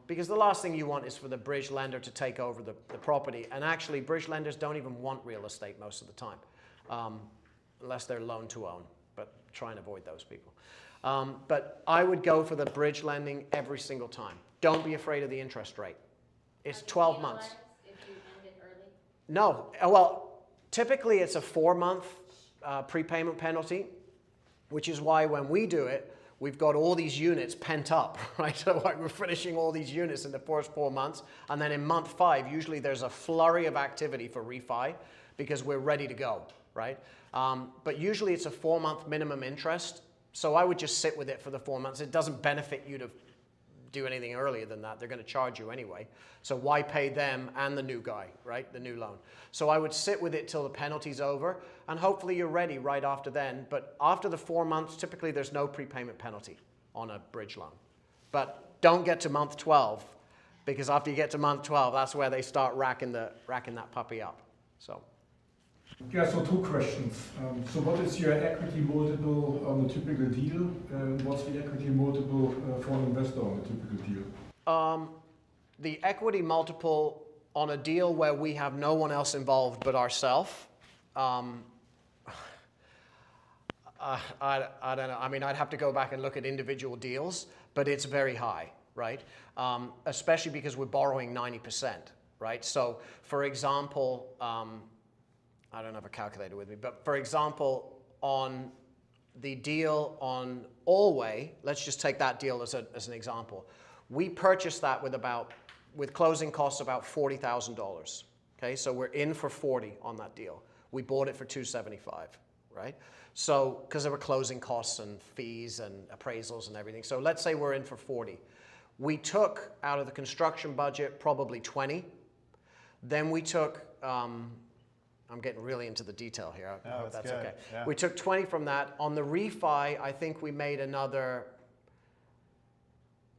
Because the last thing you want is for the bridge lender to take over the property. And actually, bridge lenders don't even want real estate most of the time, unless they're loan to own, but try and avoid those people. But I would go for the bridge lending every single time. Don't be afraid of the interest rate. It's 12 months. If you end it early? No, well, typically it's a 4-month prepayment penalty, which is why when we do it, we've got all these units pent up, right? So like we're finishing all these units in the first 4 months, and then in month 5, usually there's a flurry of activity for refi because we're ready to go, right? But usually it's a 4-month minimum interest, so I would just sit with it for the 4 months. It doesn't benefit you to do anything earlier than that. They're going to charge you anyway. So why pay them and the new guy, right? The new loan. So I would sit with it till the penalty's over, and hopefully you're ready right after then. But after the 4 months, typically there's no prepayment penalty on a bridge loan. But don't get to month 12, because after you get to month 12, that's where they start racking that puppy up. So. Yeah, so 2 questions. So what is your equity multiple on a typical deal? What's the equity multiple for an investor on a typical deal? The equity multiple on a deal where we have no one else involved but ourselves, I don't know. I mean, I'd have to go back and look at individual deals, but it's very high, right? Especially because we're borrowing 90%, right? So, for example, I don't have a calculator with me, but for example, on the deal on Allway, let's just take that deal as an example. We purchased that with closing costs about $40,000, Okay, so we're in for 40 on that deal. We bought it for 275, right? So, because there were closing costs and fees and appraisals and everything. So let's say we're in for 40. We took out of the construction budget probably 20. Then we took, I'm getting really into the detail here. I hope that's okay. Yeah. We took 20 from that. On the refi, I think we made another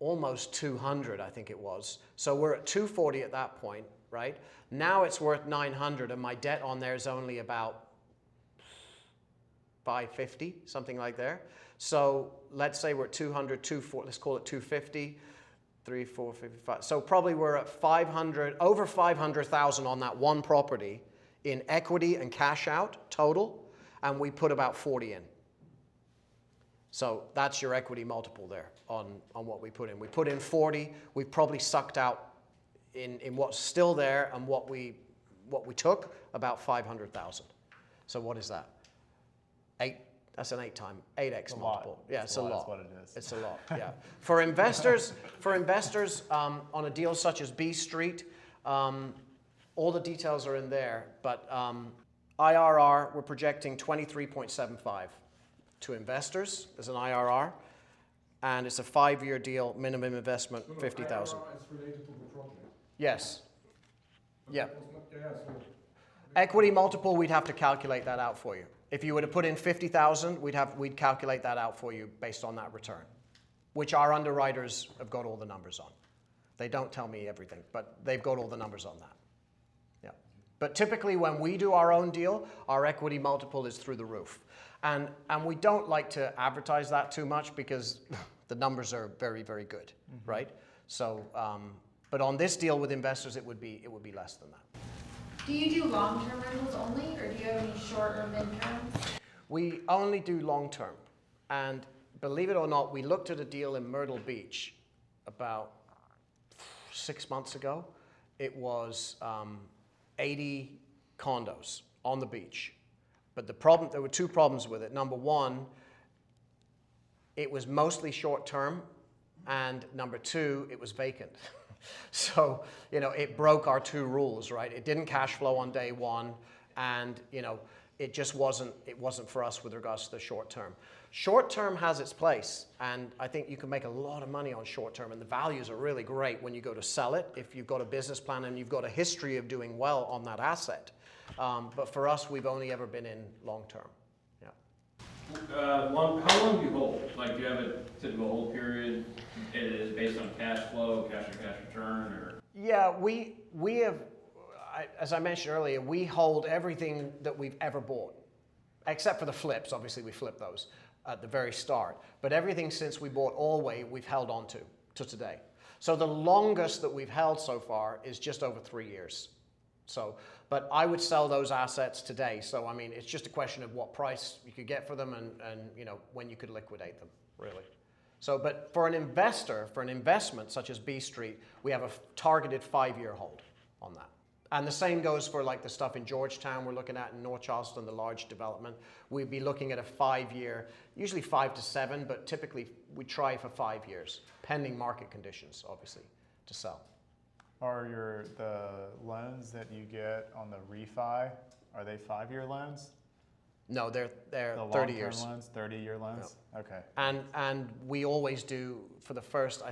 almost 200, I think it was. So we're at 240 at that point, right? Now it's worth 900, and my debt on there is only about 550, something like there. So let's say we're at 200, 240, let's call it 250, 3, 4, 55. So probably we're at 500, over 500,000 on that one property in equity and cash out total, and we put about 40 in. So that's your equity multiple there on what we put in. We put in 40, we've probably sucked out in what's still there and what we took, about 500,000. So what is that? 8, that's an 8x multiple. Yeah, it's a lot. That's what it is. It's a lot, yeah. For investors, on a deal such as B Street, all the details are in there, but IRR, we're projecting 23.75 to investors as an IRR, and it's a 5-year deal, minimum investment, 50,000. IRR is related to the project. Yes. Yeah. Yeah, so Equity multiple, we'd have to calculate that out for you. If you were to put in 50,000, we'd calculate that out for you based on that return, which our underwriters have got all the numbers on. They don't tell me everything, but they've got all the numbers on that. Yeah. But typically when we do our own deal, our equity multiple is through the roof. And we don't like to advertise that too much because the numbers are very, very good, right? So, but on this deal with investors, it would be less than that. Do you do long-term rentals only, or do you have any short or mid-terms? We only do long-term. And believe it or not, we looked at a deal in Myrtle Beach about 6 months ago. It was 80 condos on the beach. But there were 2 problems with it. Number one, it was mostly short-term, and number 2, it was vacant. So, it broke our 2 rules, right? It didn't cash flow on day one, and, it just wasn't for us with regards to the short term. Short term has its place, and I think you can make a lot of money on short term, and the values are really great when you go to sell it, if you've got a business plan and you've got a history of doing well on that asset. But for us, we've only ever been in long term. How long do you hold? Like, do you have a typical hold period? It is based on cash flow, cash on cash return, or? Yeah, we have, as I mentioned earlier, we hold everything that we've ever bought, except for the flips. Obviously, we flip those at the very start. But everything since we bought Allway, we've held on to today. So the longest that we've held so far is just over 3 years. So, but I would sell those assets today. So, I mean, it's just a question of what price you could get for them and when you could liquidate them, really. So, but for an investor, for an investment such as B Street, we have a targeted 5-year hold on that. And the same goes for like the stuff in Georgetown we're looking at in North Charleston, the large development. We'd be looking at a 5-year, usually 5 to 7, but typically we try for 5 years, pending market conditions, obviously, to sell. Are the loans that you get on the refi, are they 5-year loans? No, they're The 30 years. loans, 30-year loans? Yep. Okay. And we always do for the first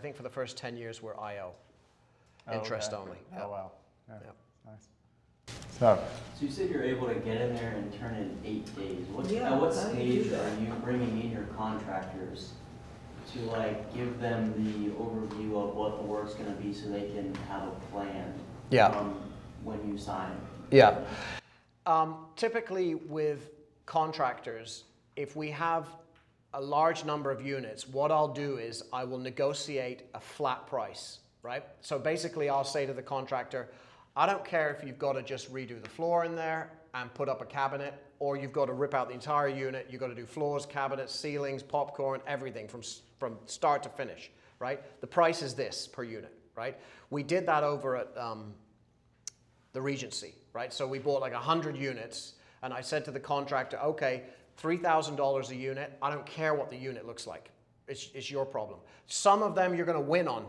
10 years we're IO, interest only. Oh, wow. Yeah. Yep. Nice. So you said you're able to get in there and turn in 8 days. Yeah, At what how do you do stage that? are you bringing in your contractors to like give them the overview of what the work's going to be so they can have a plan? Yeah. When you sign. Yeah. Typically with contractors, if we have a large number of units, what I'll do is I will negotiate a flat price, right? So basically I'll say to the contractor, I don't care if you've got to just redo the floor in there and put up a cabinet, or you've got to rip out the entire unit, you've got to do floors, cabinets, ceilings, popcorn, everything from start to finish, right? The price is this per unit, right? We did that over at the Regency, right? So we bought like 100 units, and I said to the contractor, okay, $3,000 a unit. I don't care what the unit looks like. It's your problem. Some of them you're going to win on.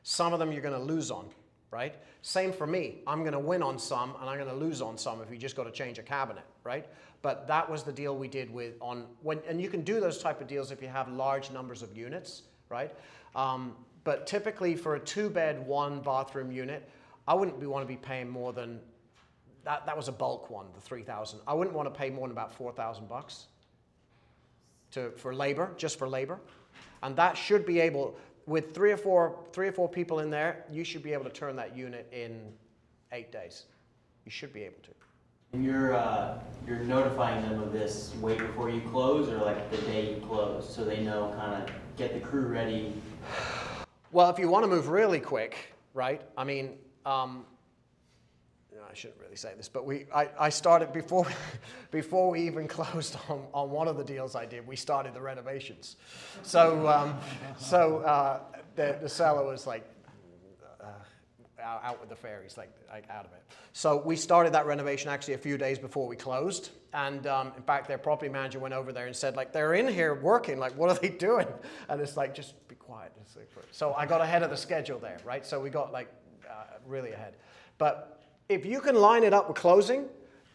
Some of them you're going to lose on. right? Same for me. I'm going to win on some and I'm going to lose on some if you just got to change a cabinet, right? But that was the deal we did with and you can do those type of deals if you have large numbers of units, right? But typically for a 2-bed, 1-bathroom unit, I wouldn't want to be paying more than, that was a bulk one, the 3,000. I wouldn't want to pay more than about $4,000 for labor, just for labor. And that should be able, with three or four people in there, you should be able to turn that unit in 8 days. You should be able to. And you're notifying them of this way before you close, or like the day you close, so they know, kind of get the crew ready? Well, if you want to move really quick, right? I mean, I shouldn't really say this, but I started before we even closed on one of the deals I did. We started the renovations, so the seller was like out with the fairies, like out of it. So we started that renovation actually a few days before we closed, and in fact, their property manager went over there and said, like, they're in here working, like, what are they doing? And it's like, just be quiet. So I got ahead of the schedule there, right? So we got like really ahead, but. If you can line it up with closing,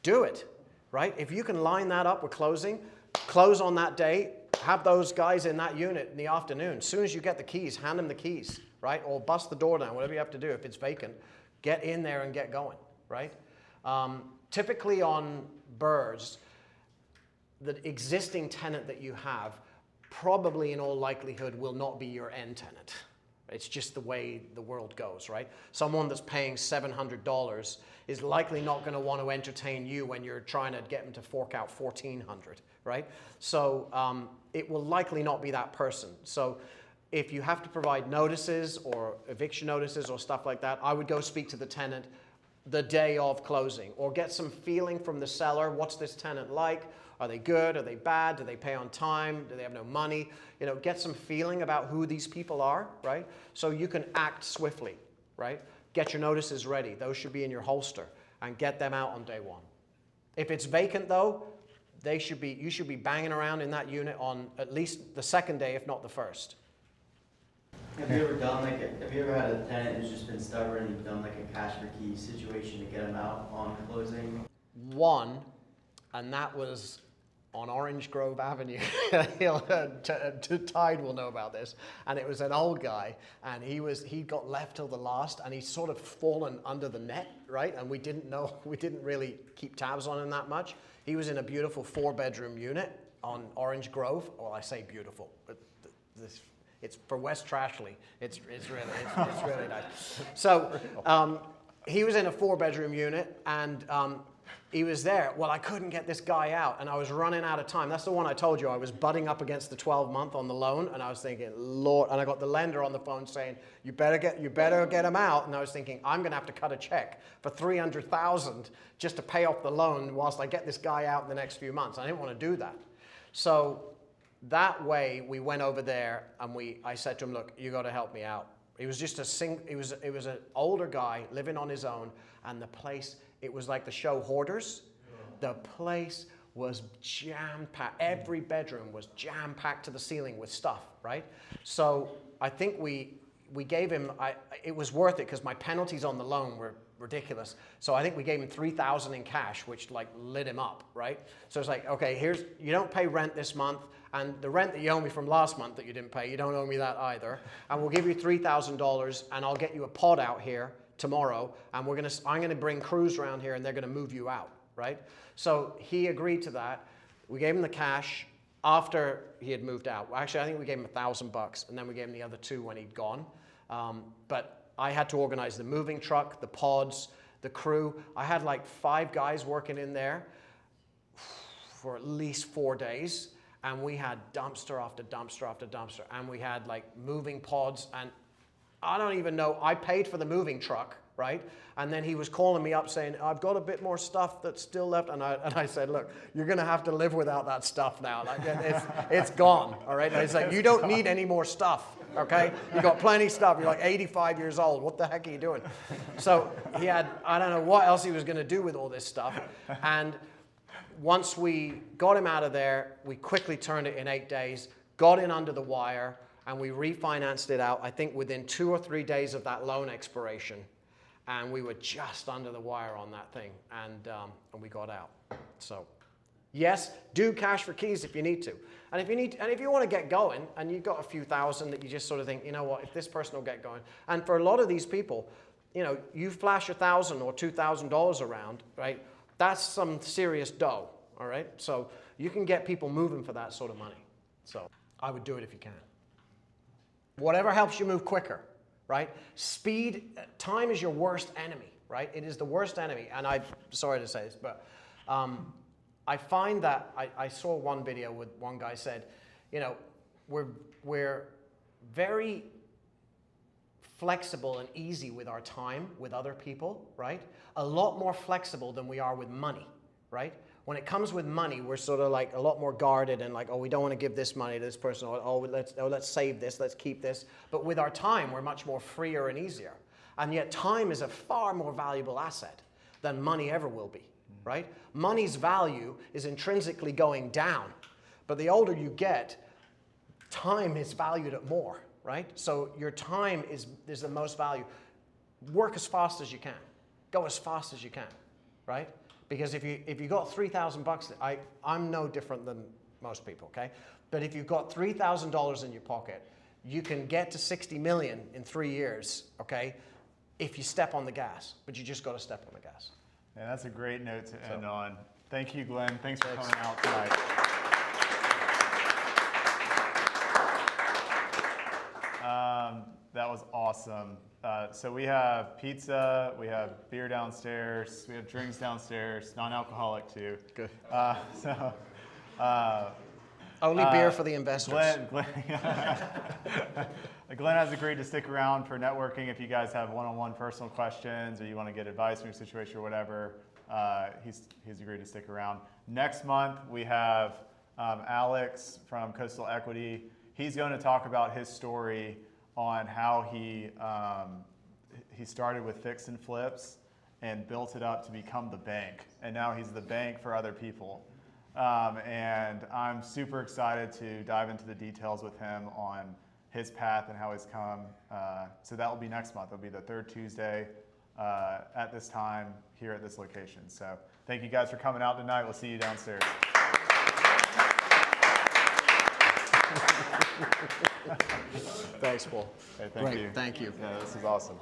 do it, right? If you can line that up with closing, close on that day, have those guys in that unit in the afternoon. As soon as you get the keys, hand them the keys, right? Or bust the door down, whatever you have to do if it's vacant. Get in there and get going, right? Typically on BRRRRs, the existing tenant that you have probably in all likelihood will not be your end tenant. It's just the way the world goes, right? Someone that's paying $700 is likely not going to want to entertain you when you're trying to get them to fork out $1,400, right? So it will likely not be that person. So if you have to provide notices or eviction notices or stuff like that, I would go speak to the tenant the day of closing, or get some feeling from the seller. What's this tenant like? Are they good? Are they bad? Do they pay on time? Do they have no money? You know, get some feeling about who these people are, right? So you can act swiftly, right? Get your notices ready. Those should be in your holster, and get them out on day one. If it's vacant though, you should be banging around in that unit on at least the second day, if not the first. Have you ever had a tenant who's just been stubborn and you've done like a cash for keys situation to get them out on closing? One, and that was on Orange Grove Avenue. Tide will know about this. And it was an old guy, and he got left till the last, and he's sort of fallen under the net, right? And we didn't really keep tabs on him that much. He was in a beautiful 4-bedroom unit on Orange Grove. Well, I say beautiful, but it's for West Trashley. It's really nice. So he was in a 4-bedroom unit, and he was there. Well, I couldn't get this guy out, and I was running out of time. That's the one I told you. I was butting up against the 12-month on the loan, and I was thinking, Lord, and I got the lender on the phone saying, you better get him out. And I was thinking, I'm going to have to cut a check for $300,000 just to pay off the loan whilst I get this guy out in the next few months. I didn't want to do that. So that way, we went over there, and I said to him, look, you got to help me out. He was just it was an older guy living on his own, and the place, it was like the show Hoarders. The place was jam-packed. Every bedroom was jam-packed to the ceiling with stuff, right? So I think we gave him, it was worth it because my penalties on the loan were ridiculous. So I think we gave him $3,000 in cash, which like lit him up, right? So it's like, okay, you don't pay rent this month, and the rent that you owe me from last month that you didn't pay, you don't owe me that either. And we'll give you $3,000, and I'll get you a pod out here tomorrow, and I'm gonna bring crews around here, and they're gonna move you out, right? So he agreed to that. We gave him the cash after he had moved out. Actually, I think we gave him $1,000, and then we gave him the other $2 when he'd gone. But I had to organize the moving truck, the pods, the crew. I had like 5 guys working in there for at least 4 days, and we had dumpster after dumpster after dumpster, and we had like moving pods, and I don't even know, I paid for the moving truck, right? And then he was calling me up saying, I've got a bit more stuff that's still left. And I said, look, you're going to have to live without that stuff now. Like, it's gone, all right? And he's like, you don't need any more stuff, okay? You got plenty of stuff. You're like 85 years old. What the heck are you doing? So he had, I don't know what else he was going to do with all this stuff. And once we got him out of there, we quickly turned it in 8 days, got in under the wire, and we refinanced it out, I think within 2 or 3 days of that loan expiration. and we were just under the wire on that thing, and we got out. So, yes, do cash for keys if you need to, and if you want to get going, and you've got a few thousand that you just sort of think, you know what, if this person will get going, and for a lot of these people, you know, you flash $1,000 or $2,000 around, right? That's some serious dough, all right? So you can get people moving for that sort of money. So I would do it if you can. Whatever helps you move quicker, right? Speed, time is your worst enemy, right? It is the worst enemy. And I'm sorry to say this, but I find that I saw one video with one guy said, you know, we're very flexible and easy with our time with other people, right? A lot more flexible than we are with money, right? When it comes with money, we're sort of like a lot more guarded and like, oh, we don't want to give this money to this person, or oh, let's save this, let's keep this. But with our time, we're much more freer and easier. And yet time is a far more valuable asset than money ever will be, right? Money's value is intrinsically going down, but the older you get, time is valued at more, right? So your time is the most value. Work as fast as you can. Go as fast as you can, right? Because if you got $3,000, I'm no different than most people, okay? But if you've got $3,000 in your pocket, you can get to 60 million in 3 years, okay? If you step on the gas, but you just got to step on the gas. Yeah, that's a great note to end on. Thank you, Glenn. Thanks for coming out tonight. That was awesome. So we have pizza, we have beer downstairs, we have drinks downstairs, non-alcoholic too. Good. Only beer for the investors. Glenn has agreed to stick around for networking if you guys have one-on-one personal questions or you want to get advice from your situation or whatever. He's agreed to stick around. Next month we have Alex from Coastal Equity. He's going to talk about his story on how he started with fix and flips and built it up to become the bank. And now he's the bank for other people. And I'm super excited to dive into the details with him on his path and how he's come. So that will be next month. It'll be the third Tuesday at this time here at this location. So thank you guys for coming out tonight. We'll see you downstairs. Thanks, Paul. Hey, thank Great. you. Thank you. Yeah, this is awesome.